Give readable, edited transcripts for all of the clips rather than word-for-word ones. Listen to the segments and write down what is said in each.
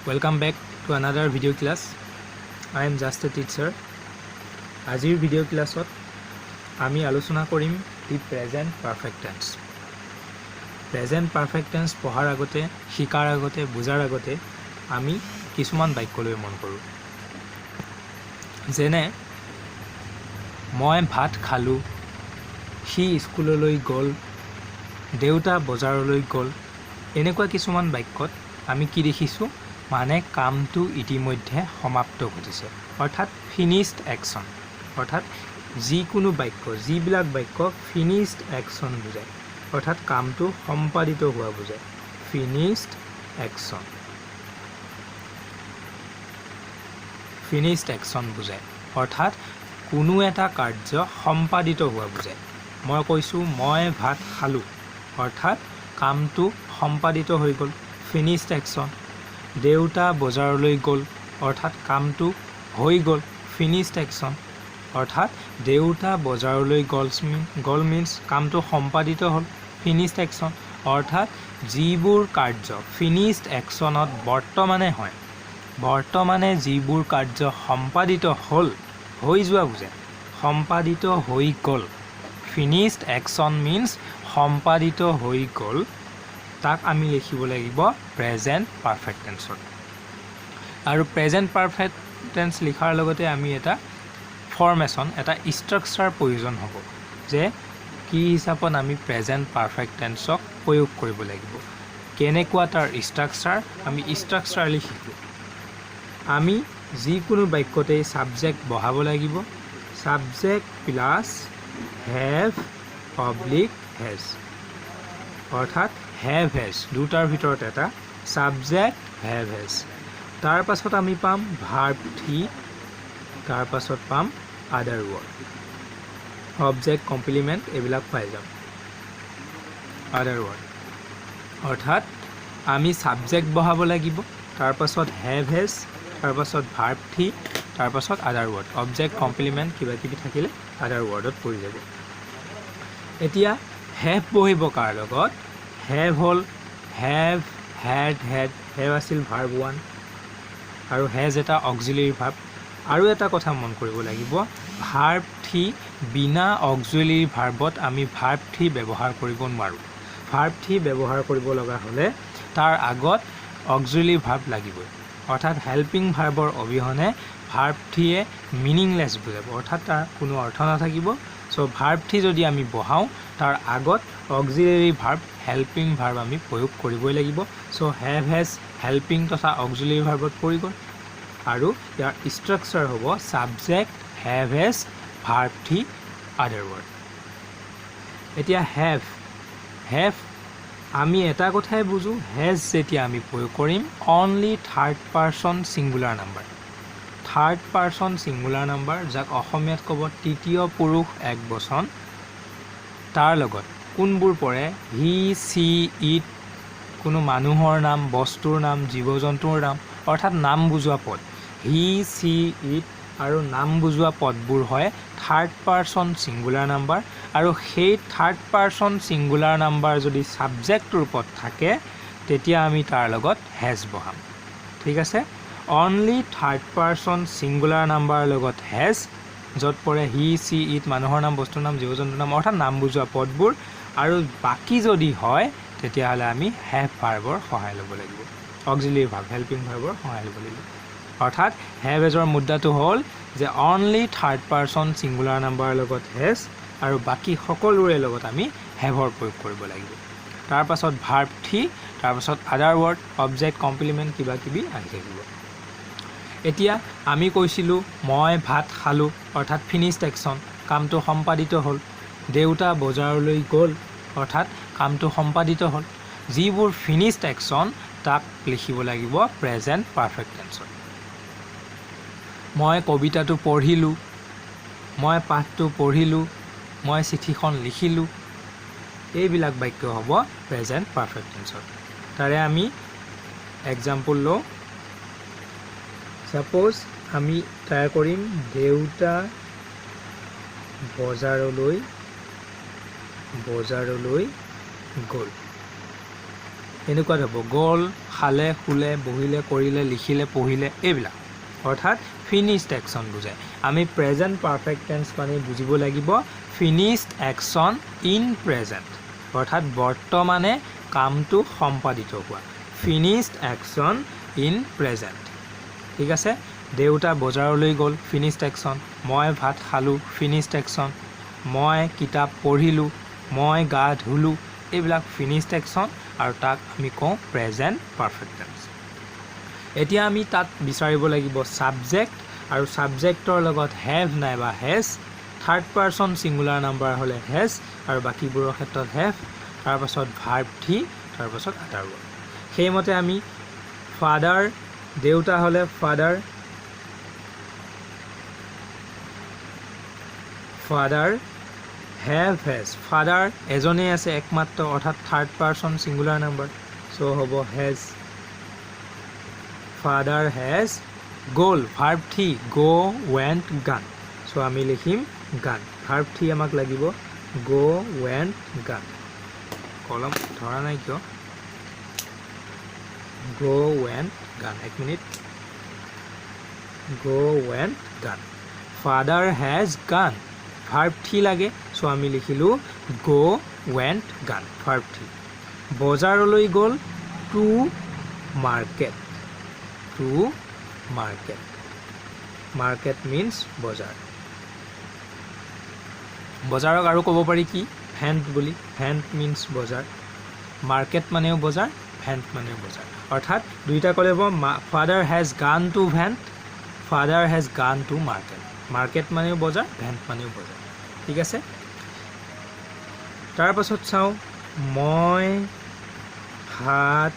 Welcome back to another video class. I am just a teacher. Ajir video classot ami alochona korim the present perfect tense. Present perfect tense pohar agote shikar agote bujar agote ami kisuman baikkoloi mon koru. Jene moi bhat khalu, shi skuloloi gol, deuta bozaroloi gol, enekwa kisuman baikot আমি কি দেখিছো মানে কামটো ইতিমধ্যে সমাপ্ত ঘটিছে অৰ্থাৎ finished action অৰ্থাৎ যি কোনো বাক্য যিবিলাক বাক্য ফিনিশড অ্যাকশন বুজায় অৰ্থাৎ কামটো সম্পাদিত হোৱা বুজায় ফিনিশড অ্যাকশন বুজায় অৰ্থাৎ কোনো এটা কাৰ্য সম্পাদিত হোৱা বুজায় মই কৈছো মই ভাত খালো অৰ্থাৎ কামটো সম্পাদিত হৈ গল finished action দেউতা বজাৰলৈ গল অৰ্থাৎ কামটো হৈ গল finished action অৰ্থাৎ দেউতা বজাৰলৈ গল means কামটো সম্পাদিত হ'ল finished action অৰ্থাৎ যিবোৰ কাৰ্য finished actionত বৰ্তমানে যিবোৰ কাৰ্য সম্পাদিত হ'ল হৈ যোৱা বুজায় সম্পাদিত হৈ গল finished action means সম্পাদিত হৈ গল তাক আমি লিখিব লাগিব প্ৰেজেন্ট পাৰফেক্ট টেন্সত আৰু প্ৰেজেন্ট পাৰফেক্ট টেন্স লিখাৰ লগতে আমি এটা ফৰ্মেশন এটা স্ট্ৰাকচাৰ প্ৰয়োজন হ'ব যে কি হিচাপত আমি প্ৰেজেন্ট পাৰফেক্ট টেন্সক প্ৰয়োগ কৰিব লাগিব কেনেকুৱা তাৰ স্ট্ৰাকচাৰ আমি স্ট্ৰাকচাৰ লিখিছো আমি যিকোনো বাক্যতে সাবজেক্ট বহাব লাগিব subject plus have oblique has অৰ্থাৎ have has দুটাৰ ভিতৰত এটা সাবজেক্ট have has তাৰ পাছত আমি পাম verb three তাৰ পাছত পাম other word object complement এবিলাক পাই যাম other word অৰ্থাৎ আমি সাবজেক্ট বহাব লাগিব তাৰ পাছত have has তাৰ পাছত verb three তাৰ পাছত other word object complement কিবা কিবি থাকিলে other wordত পৰি যাব এতিয়া have বহিব কাৰ লগত have hall have had have আছিল verb 1 আৰু has এটা auxiliary verb আৰু এটা কথা মন কৰিব লাগিব verb 3 বিনা auxiliary verbত আমি verb 3 ব্যৱহাৰ কৰিব নোৱাৰো verb 3 ব্যৱহাৰ কৰিব লগা হলে তাৰ আগত auxiliary verb লাগিব অৰ্থাৎ helping verbৰ অবিহনে verb 3 এ meaningless বুজাব অৰ্থাৎ তাৰ কোনো অৰ্থ নাথাকিব সো verb 3 যদি আমি বহাও তাৰ আগত auxiliary verb helping verb আমি প্ৰয়োগ কৰিবই লাগিব সো have has helping তথা auxiliary verbত পৰি গল আৰু ইয়াৰ স্ট্ৰাকচাৰ হ'ব subject have has verb 3 other word এতিয়া have আমি এটা কথাই বুজো has যেতিয়া আমি প্ৰয়োগ কৰিম only third person singular number যাক অসমীয়াত ক'ব তৃতীয় পুৰুষ একবচন তাৰ লগত কোনবোৰ পৰে হি সি ইট কোনো মানুহৰ নাম বস্তুৰ নাম জীৱ-জন্তুৰ নাম অৰ্থাৎ নাম বুজোৱা পদ হি সি ইট আৰু নাম বুজোৱা পদবোৰ হয় থাৰ্ড পাৰসন সিঙ্গুলাৰ নাম্বাৰ আৰু সেই থাৰ্ড পাৰসন সিঙ্গুলাৰ নাম্বাৰ যদি সাবজেক্ট ৰূপত থাকে তেতিয়া আমি তাৰ লগত হ্যাজ বহাম ঠিক আছে only third person singular number লগত হ্যাজ যত পৰে হি সি ইট মানুহৰ নাম বস্তুৰ নাম জীৱ-জন্তুৰ নাম অৰ্থাৎ নাম বুজোৱা পদবোৰ আৰু বাকি যদি হয় তেতিয়া হলে আমি হ্যাভ ভাৰ্বৰ সহায় ল'ব লাগিব অক্সিলিয়াৰী ভাৰ্ব হেল্পিং ভাৰ্বৰ সহায় ল'ব লাগিব অৰ্থাৎ হ্যাভ এজৰ মুদ্দাটো হ'ল যে অনলি থাৰ্ড পাৰসন সিঙ্গুলাৰ নাম্বাৰৰ লগত হ্যাজ আৰু বাকি সকলোৰে লগত আমি হ্যাভৰ প্ৰয়োগ কৰিব লাগিব তাৰ পাছত ভাৰ্ব 3 তাৰ পাছত আদাৰ ওয়াৰ্ড অবজেক্ট কমপ্লিমেন্ট কিবা কিবি আহি থাকিব এতিয়া আমি কৈছিলো মই ভাত খালো অৰ্থাৎ ফিনিশড অ্যাকশন কামটো সম্পাদিত হ'ল দেউতা বজাৰলৈ গল অৰ্থাৎ কামটো সম্পাদিত হ'ল যিবোৰ ফিনিশড অ্যাকশন তাক লিখিব লাগিব প্ৰেজেন্ট পারফেক্ট টেন্সত মই কবিতাটো পঢ়িলো মই পাঠটো পঢ়িলো মই চিঠিখন লিখিলো এইবিলাক বাক্য হ'ব প্ৰেজেন্ট পাৰফেক্ট টেন্সত তাৰে আমি এক্সাম্পল লওঁ সাপোজ আমি ট্ৰাই কৰিম দেউতা বজাৰলৈ গল এনেকুৱা হ'ব গ'ল খালে শুলে বহিলে কৰিলে লিখিলে পঢ়িলে এইবিলাক অৰ্থাৎ ফিনিশড একশ্যন বুজায় আমি প্ৰেজেণ্ট পাৰফেক্ট টেন্স মানে বুজিব লাগিব ফিনিশড একশ্যন ইন প্ৰেজেণ্ট অৰ্থাৎ বৰ্তমানে কামটো সম্পাদিত হোৱা ফিনিশড একশ্যন ইন প্ৰেজেণ্ট ঠিক আছে দেউতা বজাৰলৈ গ'ল ফিনিশড একশ্যন মই ভাত খালোঁ ফিনিশড একশ্যন মই কিতাপ পঢ়িলোঁ মই গা ধুলোঁ এইবিলাক ফিনিশড একশ্যন আৰু তাক আমি কওঁ প্ৰেজেণ্ট পাৰফেক্ট টেন্স এতিয়া আমি তাত বিচাৰিব লাগিব ছাবজেক্ট আৰু ছাবজেক্টৰ লগত হেভ নাইবা has third person singular number হ'লে হেজ আৰু বাকীবোৰৰ ক্ষেত্ৰত হেভ তাৰপাছত ভাৰ্ব থ্ৰী তাৰপাছত আদাৰ ৱৰ্ড সেইমতে আমি ফাদাৰ দেউতা হ'লে father father have has father এজনেই আছে একমাত্ৰ অৰ্থাৎ থাৰ্ড পাৰ্চন ছিংগুলাৰ নাম্বাৰ চ' হ'ব হেজ ফাদাৰ হেজ গ'ল ভাৰ্ব থ্ৰী গ' ৱেণ্ট গান চ' আমি লিখিম গান ভাৰ্ব থ্ৰী আমাক লাগিব গ' ৱেণ্ট গান কলম ধৰা নাই কিয় গ' ৱেণ্ট গান এক মিনিট গ' ৱেণ্ট গান ফাদাৰ হেজ গান ভাৰ্ব থ্ৰী লাগে চ' আমি লিখিলোঁ গ' ৱেণ্ট গান ভাৰ্ব থ্ৰী বজাৰলৈ গ'ল to market to market market means বজাৰ বজাৰক আৰু ক'ব পাৰি কি ভেণ্ট বুলি ভেণ্ট মিন্স বজাৰ মাৰ্কেট মানেও বজাৰ ভেণ্ট মানেও বজাৰ অৰ্থাৎ দুইটা ক'লে হ'ব ফাদাৰ হেজ গান টু ভেণ্ট ফাদাৰ হেজ গান টু মাৰ্কেট মাৰ্কেট মানেও বজাৰ ভেণ্ট মানেও বজাৰ ঠিক আছে তাৰপাছত চাওঁ মই ভাত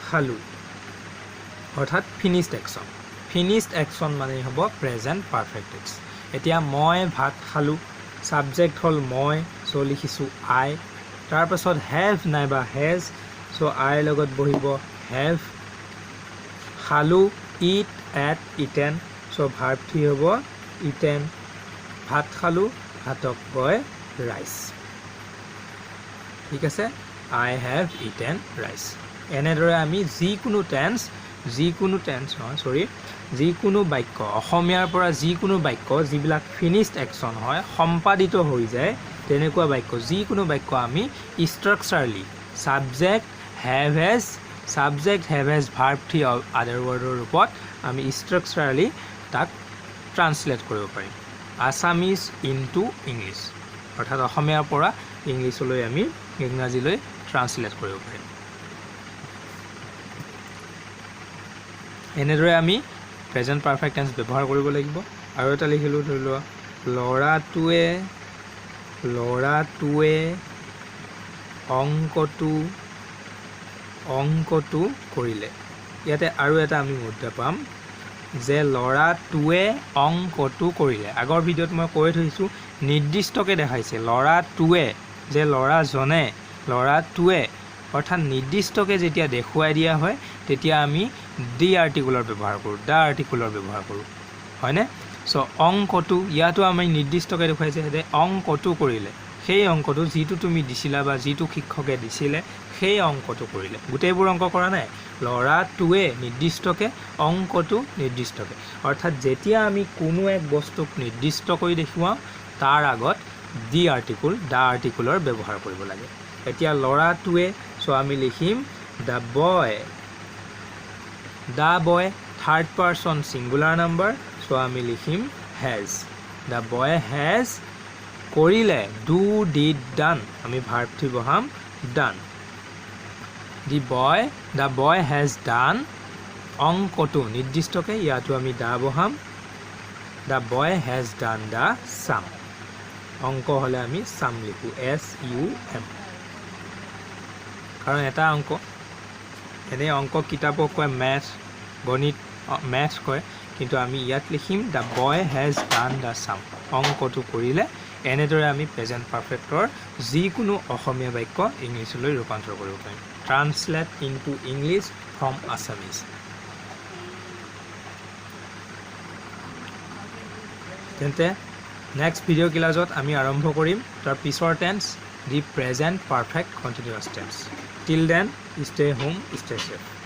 খালোঁ অৰ্থাৎ ফিনিশড একশ্যন ফিনিশড একশ্যন মানে হ'ব প্ৰেজেণ্ট পাৰফেক্ট টেন্স এতিয়া মই ভাত খালোঁ ছাবজেক্ট হ'ল মই চ' লিখিছোঁ আই তাৰপাছত হেভ নাইবা হেজ চ' আইৰ লগত বহিব হেভ খালোঁ it at eaten so' verb three হ'ব ইটেন ভাত খালোঁ ভাতক কয় ৰাইচ ঠিক আছে আই হেভ ইটেন ৰাইচ এনেদৰে আমি যিকোনো টেন্স যিকোনো বাক্য অসমীয়াৰ পৰা যিকোনো বাক্য যিবিলাক ফিনিশড একশ্যন হয় সম্পাদিত হৈ যায় তেনেকুৱা বাক্য যিকোনো বাক্য আমি structurally subject have has verb three other ৱৰ্ডৰ ৰূপত আমি ষ্ট্ৰাকচাৰলি তাক ট্ৰান্সলেট কৰিব পাৰিম আছামিজ ইনটু ইংলিছ অৰ্থাৎ অসমীয়াৰ পৰা ইংলিছলৈ আমি ইংৰাজীলৈ ট্ৰান্সলেট কৰিব পাৰিম এনেদৰে আমি প্ৰেজেণ্ট পাৰফেক্ট টেন্স ব্যৱহাৰ কৰিব লাগিব আৰু এটা লিখিলোঁ ধৰি লোৱা ল'ৰাটোৱে অংকটো কৰিলে ইয়াতে আৰু এটা আমি মুদ্ৰা পাম যে ল'ৰাটোৱে অংকটো কৰিলে আগৰ ভিডিঅ'ত মই কৈ থৈছোঁ নিৰ্দিষ্টকৈ দেখাইছে ল'ৰাটোৱে যে ল'ৰাটোৱে অৰ্থাৎ নিৰ্দিষ্টকৈ যেতিয়া দেখুৱাই দিয়া হয় তেতিয়া আমি দ্য আৰ্টিকুলৰ ব্যৱহাৰ কৰোঁ হয়নে চ' অংকটো ইয়াতো আমি নিৰ্দিষ্টকৈ দেখুৱাইছে যে অংকটো কৰিলে সেই অংকটো যিটো তুমি দিছিলা বা যিটো শিক্ষকে দিছিলে সেই অংকটো কৰিলে গোটেইবোৰ অংক কৰা নাই ল'ৰাটোৱে নিৰ্দিষ্টকৈ অংকটো নিৰ্দিষ্টকৈ অৰ্থাৎ যেতিয়া আমি কোনো এক বস্তুক নিৰ্দিষ্টকৈ দেখুৱাওঁ তাৰ আগত দ্য আৰ্টিকুলৰ ব্যৱহাৰ কৰিব লাগে এতিয়া ল'ৰাটোৱে চ' আমি লিখিম the boy third person singular number so' আমি লিখিম হেজ দ্য বয় হেজ কৰিলে ডিড ডান আমি ভাৰ্ব থ্ৰী বহাম ডান দ্য বয় হেজ ডান অংকটো নিৰ্দিষ্টকৈ ইয়াতো আমি দা বহাম the boy has done the sum অংক হ'লে আমি ছাম লিখোঁ SUM কাৰণ এটা অংক এনেই অংক কিতাপক কয় মেথছ কয় কিন্তু আমি ইয়াত লিখিম the boy has done the sum অংকটো কৰিলে এনেদৰে আমি প্ৰেজেণ্ট পাৰফেক্টৰ যিকোনো অসমীয়া বাক্য ইংলিছলৈ ৰূপান্তৰ কৰিব পাৰিম translate into English from Assamese তেন্তে নেক্সট ভিডিঅ' ক্লাছত আমি আৰম্ভ কৰিম তাৰ পিছৰ tense the present perfect continuous tense till then stay home stay safe.